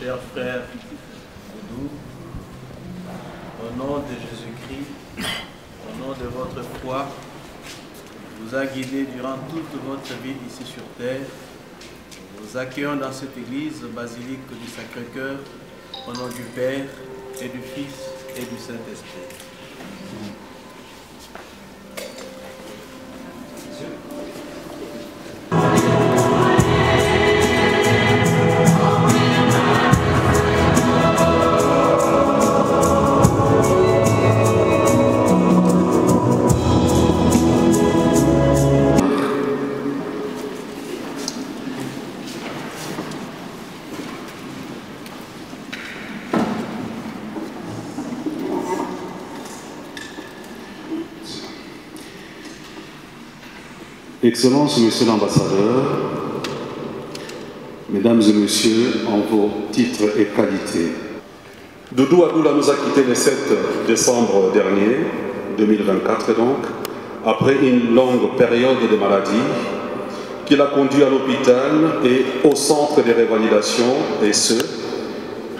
cher frère Doudou, au nom de Jésus-Christ, au nom de votre foi, vous a guidé durant toute votre vie ici sur terre. Nous accueillons dans cette église basilique du Sacré-Cœur, au nom du Père et du Fils et du Saint-Esprit. Excellences, Monsieur l'Ambassadeur, Mesdames et Messieurs, en vos titres et qualités. Doudou Adoula nous a quittés le 7 décembre dernier, 2024 donc, après une longue période de maladie qui l'a conduit à l'hôpital et au centre de révalidation, et ce,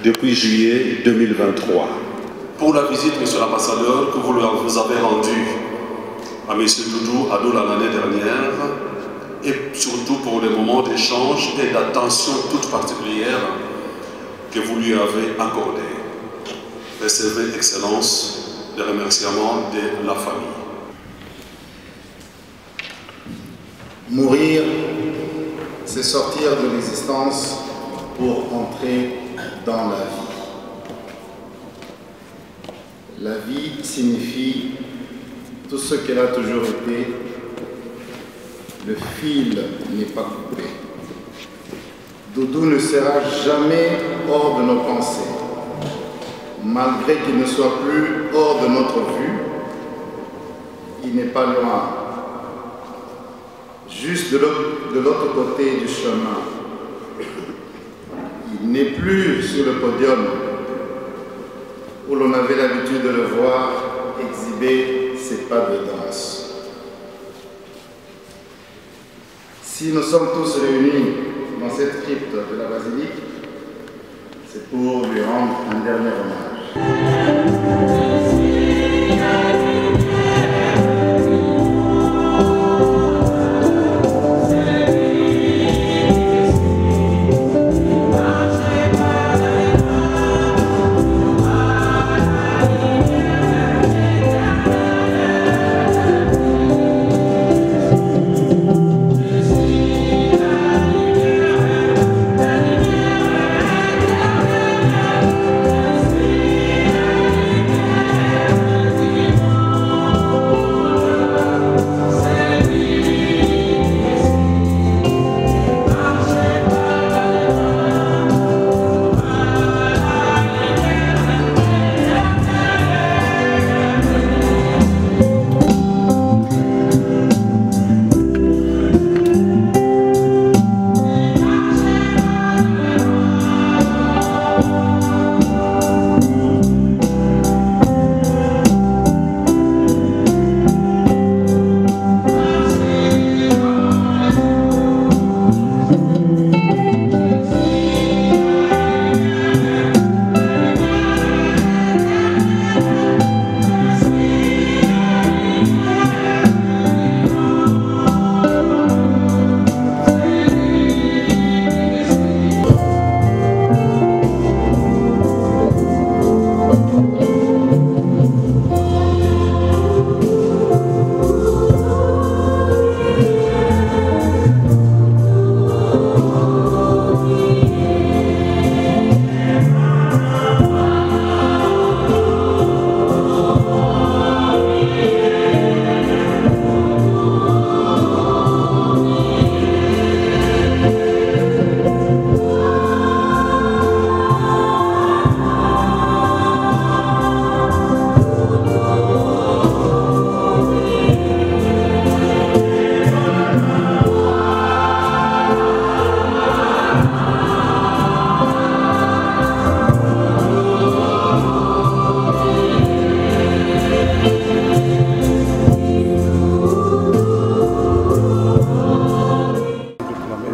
depuis juillet 2023. Pour la visite, Monsieur l'Ambassadeur, que vous avez rendue à M. Doudou Adoula l'année dernière, et surtout pour les moments d'échange et d'attention toute particulière que vous lui avez accordé. Recevez, Excellence, les remerciements de la famille. Mourir, c'est sortir de l'existence pour entrer dans la vie. La vie signifie tout ce qu'elle a toujours été. Le fil n'est pas coupé. Doudou ne sera jamais hors de nos pensées. Malgré qu'il ne soit plus hors de notre vue, il n'est pas loin. Juste de l'autre côté du chemin. Il n'est plus sur le podium où l'on avait l'habitude de le voir exhiber ses pas de danse. Si nous sommes tous réunis dans cette crypte de la basilique, c'est pour lui rendre un dernier hommage.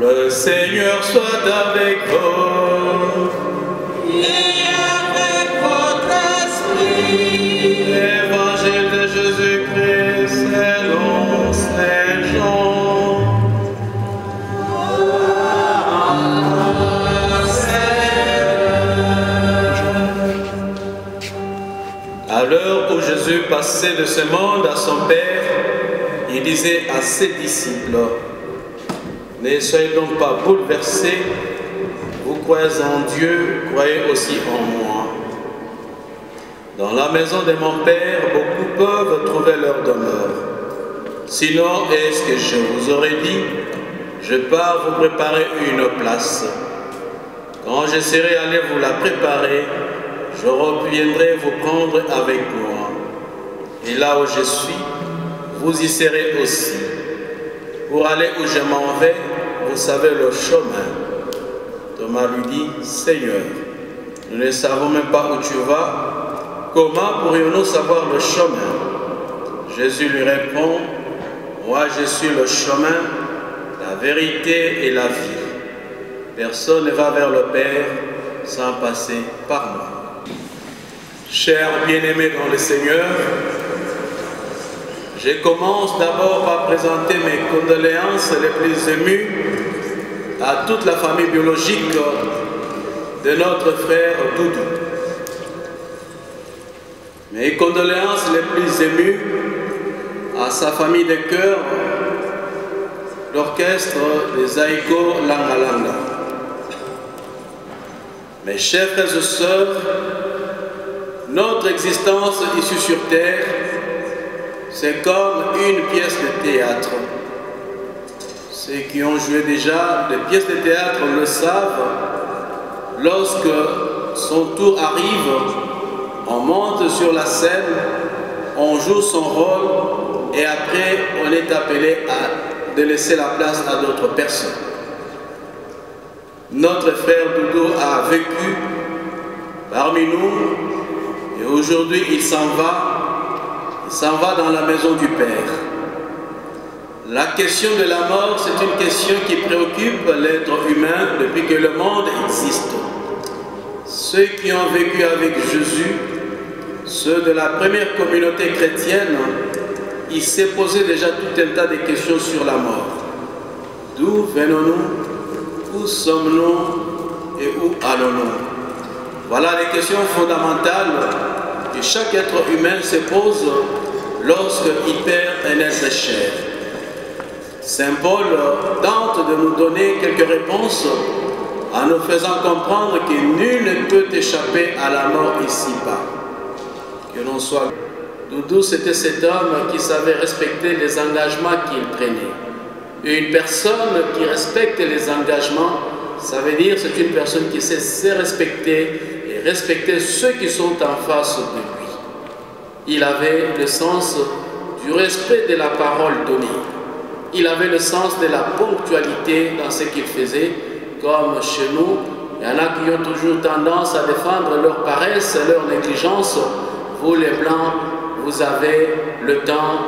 Le Seigneur soit avec vous. et avec votre esprit. Évangile de Jésus-Christ selon Saint Jean. À l'heure où Jésus passait de ce monde à son Père, il disait à ses disciples: ne soyez donc pas bouleversés, vous croyez en Dieu, croyez aussi en moi. Dans la maison de mon Père, beaucoup peuvent trouver leur demeure. Sinon, est-ce que je vous aurais dit, je pars vous préparer une place. Quand je serai allé vous la préparer, je reviendrai vous prendre avec moi. Et là où je suis, vous y serez aussi. Pour aller où je m'en vais, vous savez le chemin. Thomas lui dit: Seigneur, nous ne savons même pas où tu vas. Comment pourrions-nous savoir le chemin? Jésus lui répond: moi je suis le chemin, la vérité et la vie. Personne ne va vers le Père sans passer par moi. Chers bien-aimés dans le Seigneur, je commence d'abord par présenter mes condoléances les plus émues à toute la famille biologique de notre frère Doudou. Mes condoléances les plus émues à sa famille de cœur, l'orchestre des Aïko Langa Langa. Mes chers frères et sœurs, notre existence ici sur terre, c'est comme une pièce de théâtre. Ceux qui ont joué déjà des pièces de théâtre le savent. Lorsque son tour arrive, on monte sur la scène, on joue son rôle et après on est appelé à laisser la place à d'autres personnes. Notre frère Doudou a vécu parmi nous et aujourd'hui il s'en va dans la maison du Père. La question de la mort, c'est une question qui préoccupe l'être humain depuis que le monde existe. Ceux qui ont vécu avec Jésus, ceux de la première communauté chrétienne, ils s'est posé déjà tout un tas de questions sur la mort. D'où venons-nous? Où sommes-nous? Et où allons-nous? Voilà les questions fondamentales que chaque être humain se pose lorsqu'il perd un être cher. Saint Paul tente de nous donner quelques réponses en nous faisant comprendre que nul ne peut échapper à la mort ici-bas. Que l'on soit. Doudou, c'était cet homme qui savait respecter les engagements qu'il prenait. Une personne qui respecte les engagements, ça veut dire c'est une personne qui sait se respecter et respecter ceux qui sont en face de lui. Il avait le sens du respect de la parole donnée. Il avait le sens de la ponctualité dans ce qu'il faisait. Comme chez nous, il y en a qui ont toujours tendance à défendre leur paresse et leur négligence. Vous les Blancs, vous avez le temps,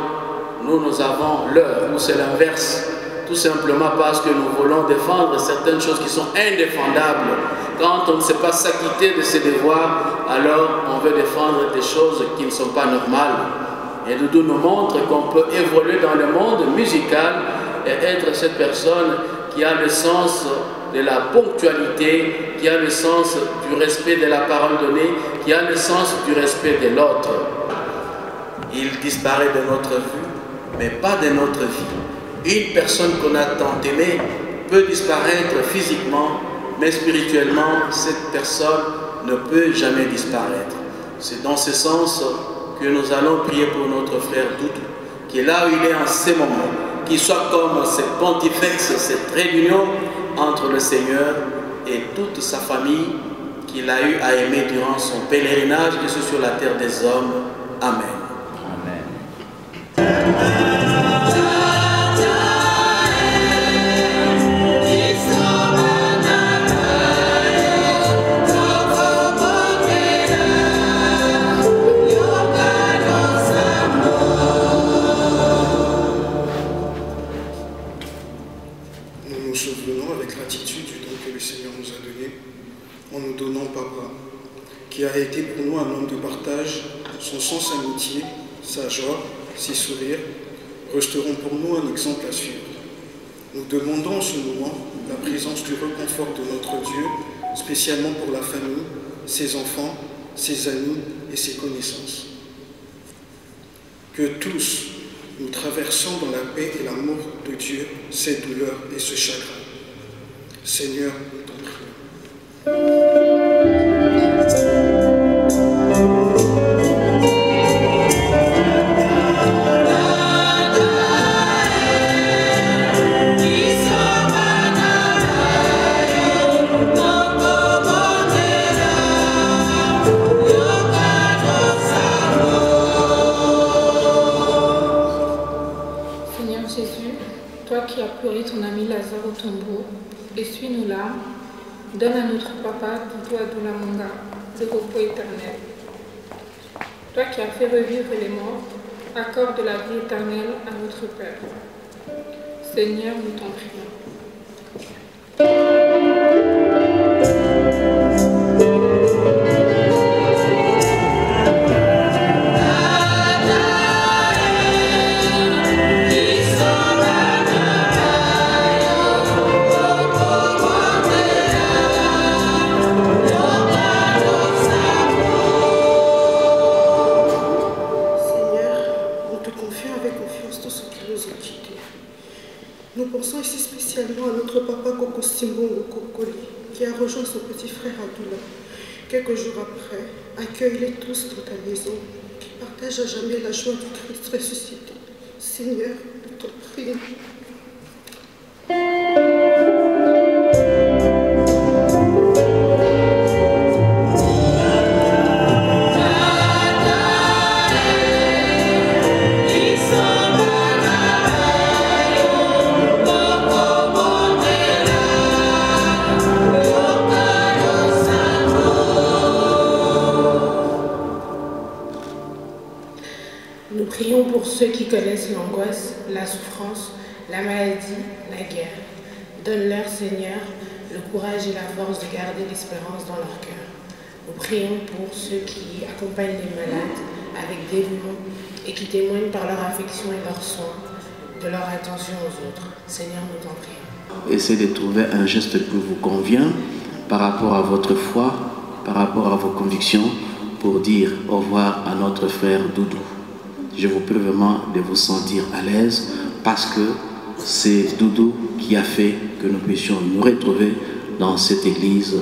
nous avons l'heure, ou c'est l'inverse. Tout simplement parce que nous voulons défendre certaines choses qui sont indéfendables. Quand on ne sait pas s'acquitter de ses devoirs, alors on veut défendre des choses qui ne sont pas normales. Et Doudou nous montre qu'on peut évoluer dans le monde musical et être cette personne qui a le sens de la ponctualité, qui a le sens du respect de la parole donnée, qui a le sens du respect de l'autre. Il disparaît de notre vue, mais pas de notre vie. Une personne qu'on a tant aimée peut disparaître physiquement, mais spirituellement, cette personne ne peut jamais disparaître. C'est dans ce sens que nous allons prier pour notre frère Doudou, qui est là où il est en ce moment, qu'il soit comme cette pontifex, cette réunion entre le Seigneur et toute sa famille qu'il a eu à aimer durant son pèlerinage ici sur la terre des hommes. Amen. en nous donnant papa, qui a été pour nous un homme de partage. Son sens amitié, sa joie, ses sourires resteront pour nous un exemple à suivre. Nous demandons en ce moment la présence du réconfort de notre Dieu, spécialement pour la famille, ses enfants, ses amis et ses connaissances. Que tous, nous traversons dans la paix et l'amour de Dieu ces douleurs et ce chagrin. Seigneur, nous t'en prions. Ton ami Lazare au tombeau, essuie nos larmes, donne à notre papa Doudou Adoula Manga le repos éternel. Toi qui as fait revivre les morts, accorde la vie éternelle à notre Père. Seigneur, nous t'en prions. Nous pensons ici spécialement à notre papa Koko Simbongo Kokoli, qui a rejoint son petit frère Adoula. Quelques jours après, accueille-les tous dans ta maison, qui partagent à jamais la joie du Christ ressuscité. Seigneur, nous t'en prions. Nous prions pour ceux qui connaissent l'angoisse, la souffrance, la maladie, la guerre. Donne-leur, Seigneur, le courage et la force de garder l'espérance dans leur cœur. Nous prions pour ceux qui accompagnent les malades avec dévouement et qui témoignent par leur affection et leur soin de leur attention aux autres. Seigneur, nous t'en prions. Essayez de trouver un geste qui vous convient par rapport à votre foi, par rapport à vos convictions, pour dire au revoir à notre frère Doudou. Je vous prie vraiment de vous sentir à l'aise parce que c'est Doudou qui a fait que nous puissions nous retrouver dans cette église.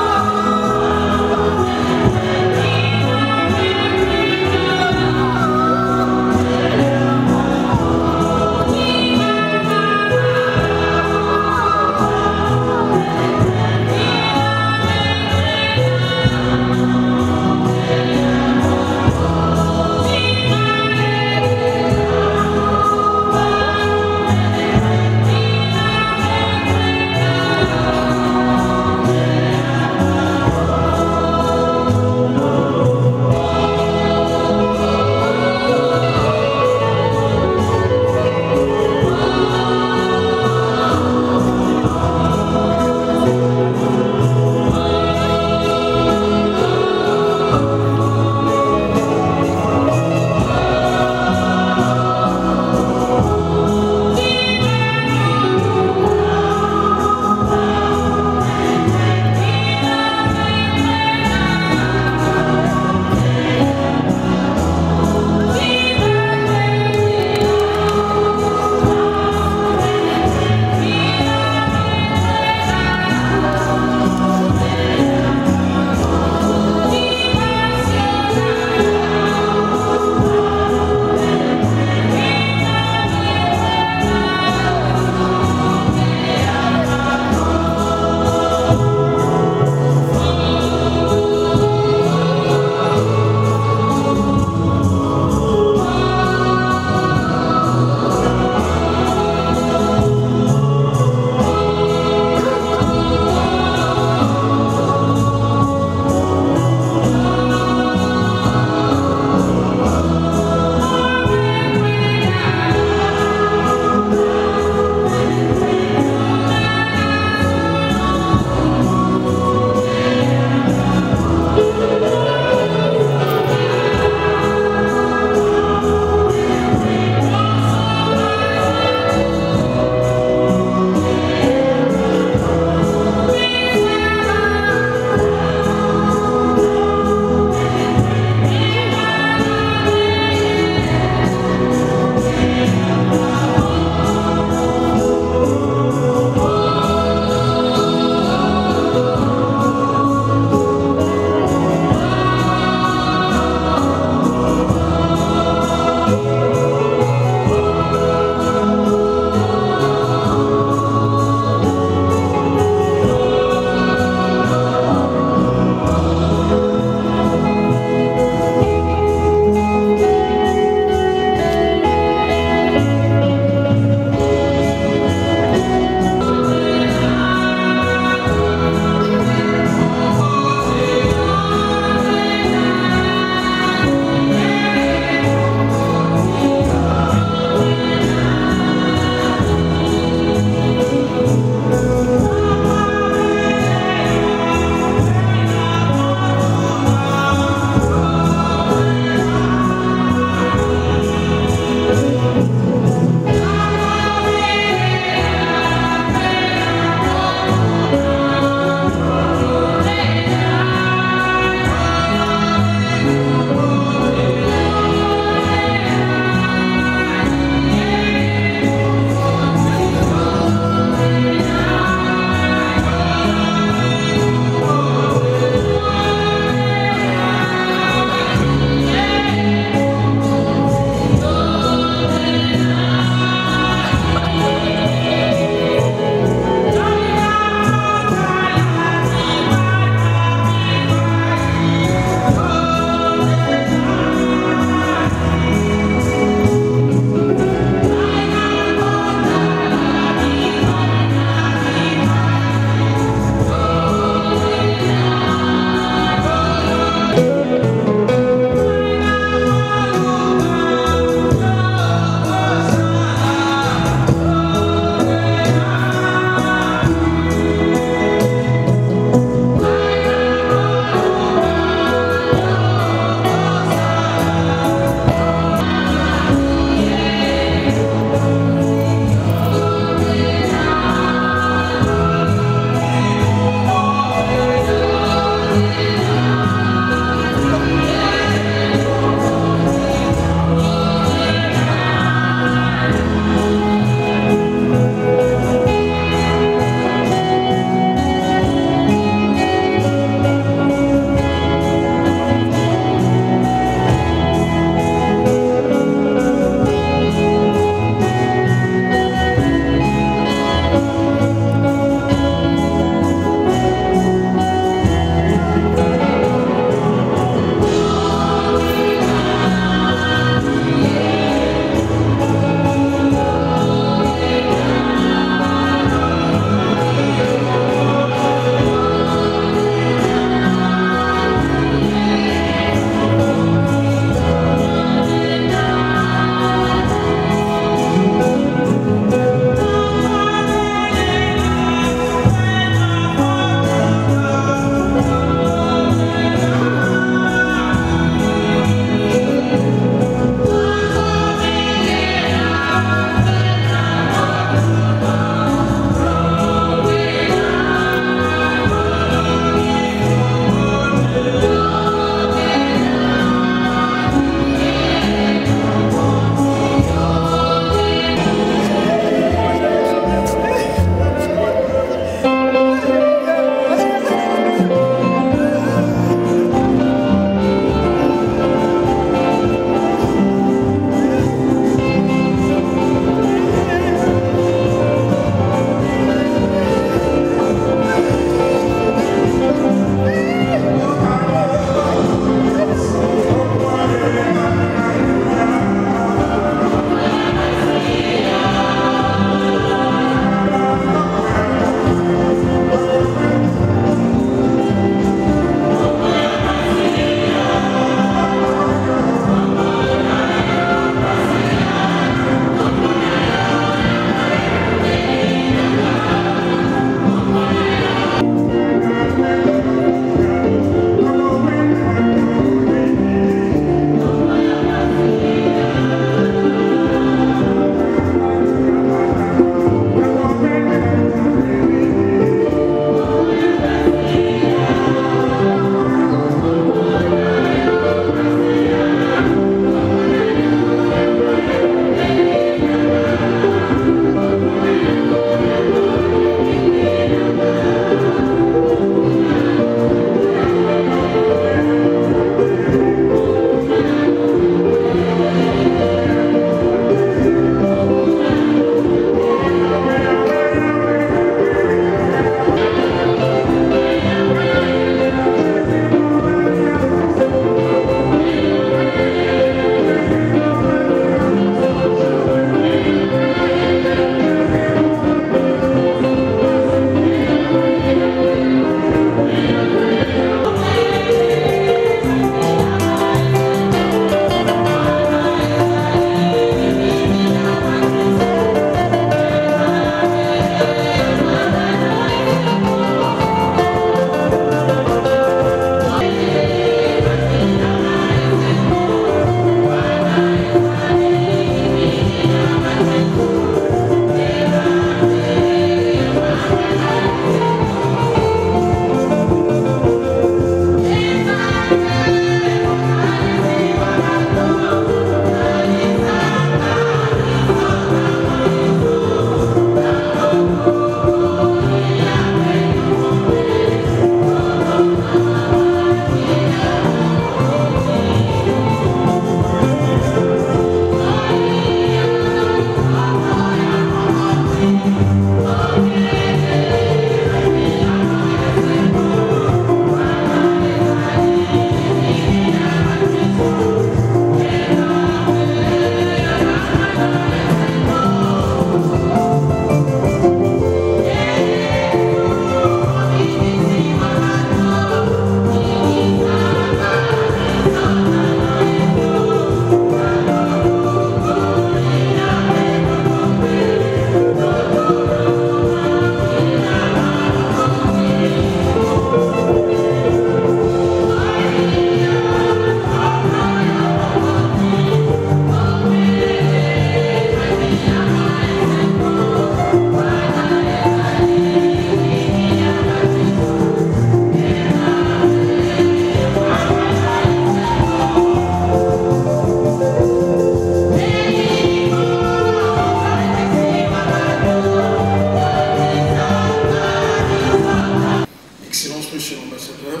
Seigneur,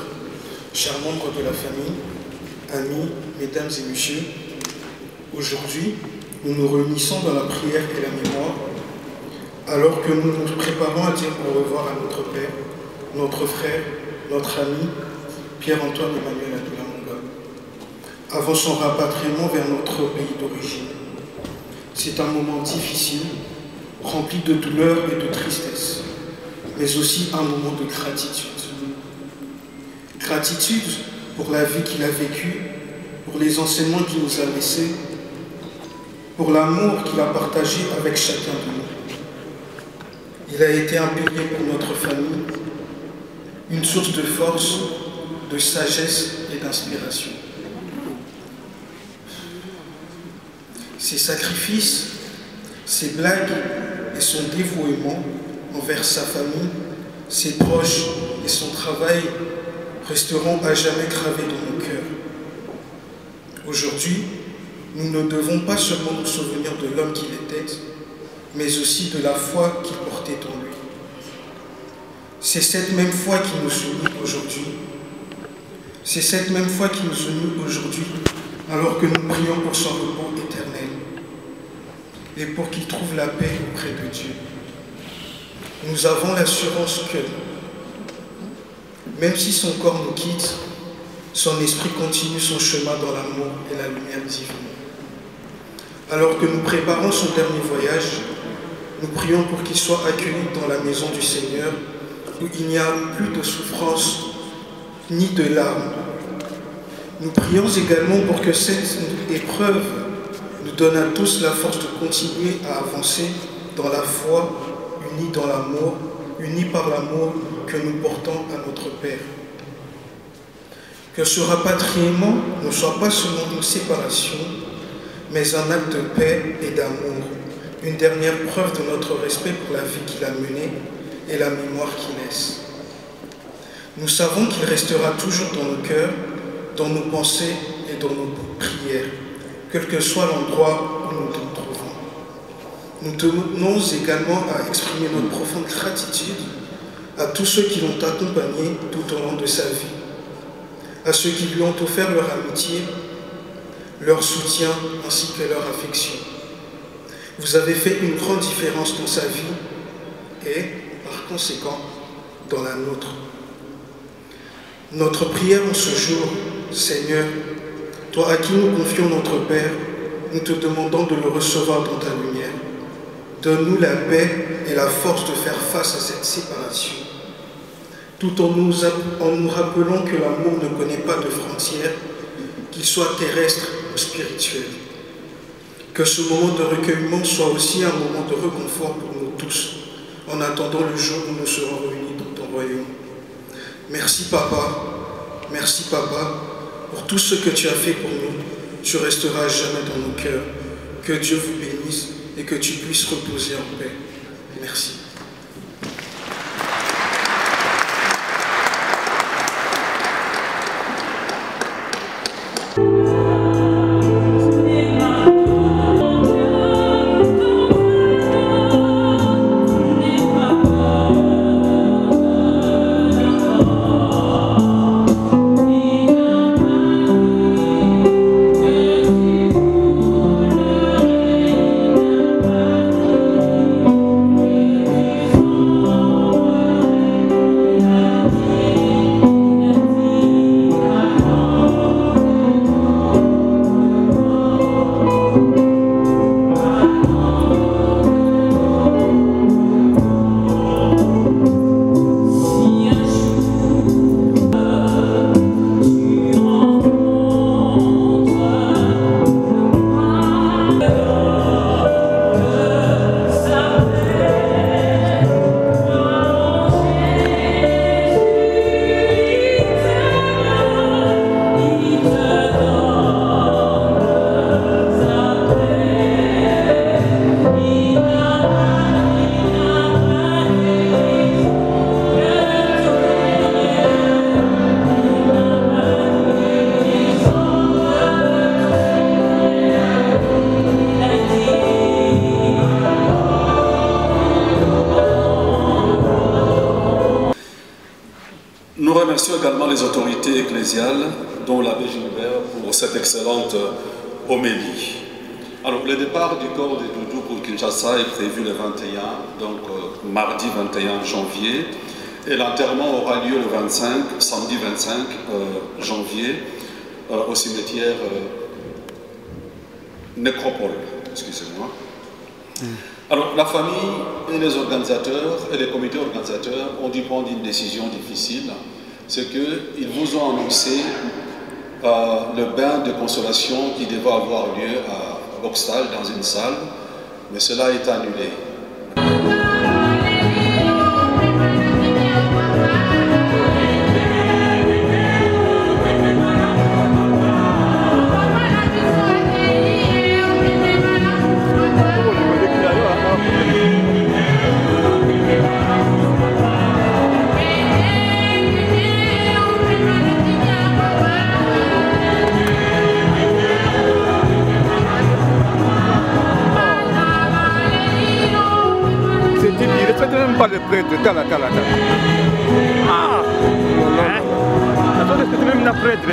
chers membres de la famille, amis, mesdames et messieurs, aujourd'hui, nous nous réunissons dans la prière et la mémoire, alors que nous nous préparons à dire au revoir à notre Père, notre frère, notre ami, Pierre-Antoine Emmanuel Adoula Mongol, avant son rapatriement vers notre pays d'origine. C'est un moment difficile, rempli de douleur et de tristesse, mais aussi un moment de gratitude. Gratitude pour la vie qu'il a vécue, pour les enseignements qu'il nous a laissés, pour l'amour qu'il a partagé avec chacun de nous. Il a été un pilier pour notre famille, une source de force, de sagesse et d'inspiration. Ses sacrifices, ses blagues et son dévouement envers sa famille, ses proches et son travail resteront à jamais gravés dans nos cœurs. Aujourd'hui, nous ne devons pas seulement nous souvenir de l'homme qu'il était, mais aussi de la foi qu'il portait en lui. C'est cette même foi qui nous unit aujourd'hui. C'est cette même foi qui nous unit aujourd'hui, alors que nous prions pour son repos éternel et pour qu'il trouve la paix auprès de Dieu. Nous avons l'assurance que, même si son corps nous quitte, son esprit continue son chemin dans l'amour et la lumière divine. Alors que nous préparons son dernier voyage, nous prions pour qu'il soit accueilli dans la maison du Seigneur, où il n'y a plus de souffrance ni de larmes. Nous prions également pour que cette épreuve nous donne à tous la force de continuer à avancer dans la foi, unis dans l'amour, unis par l'amour que nous portons à notre Père. Que ce rapatriement ne soit pas seulement une séparation, mais un acte de paix et d'amour, une dernière preuve de notre respect pour la vie qu'il a menée et la mémoire qu'il laisse. Nous savons qu'il restera toujours dans nos cœurs, dans nos pensées et dans nos prières, quel que soit l'endroit où nous nous trouvons. Nous tenons également à exprimer notre profonde gratitude à tous ceux qui l'ont accompagné tout au long de sa vie, à ceux qui lui ont offert leur amitié, leur soutien ainsi que leur affection. Vous avez fait une grande différence dans sa vie et, par conséquent, dans la nôtre. Notre prière en ce jour, Seigneur, toi à qui nous confions notre Père, nous te demandons de le recevoir dans ta lumière. Donne-nous la paix et la force de faire face à cette séparation, tout en nous rappelant que l'amour ne connaît pas de frontières, qu'il soit terrestre ou spirituel. Que ce moment de recueillement soit aussi un moment de réconfort pour nous tous, en attendant le jour où nous serons réunis dans ton royaume. Merci Papa, pour tout ce que tu as fait pour nous. Tu resteras jamais dans nos cœurs. Que Dieu vous bénisse et que tu puisses reposer en paix. Merci. les autorités ecclésiales, dont l'abbé Gilbert, pour cette excellente homélie. Alors, le départ du corps des Doudou pour Kinshasa est prévu le 21, donc mardi 21 janvier, et l'enterrement aura lieu le 25, samedi 25 janvier, au cimetière Nécropole, excusez-moi. Alors, la famille et les organisateurs et les comités organisateurs ont dû prendre une décision difficile, c'est qu'ils vous ont annoncé le bain de consolation qui devait avoir lieu à Boxtal dans une salle, mais cela est annulé. Même pas le prêtre, tala. Ah, attendez, c'est même la prêtre.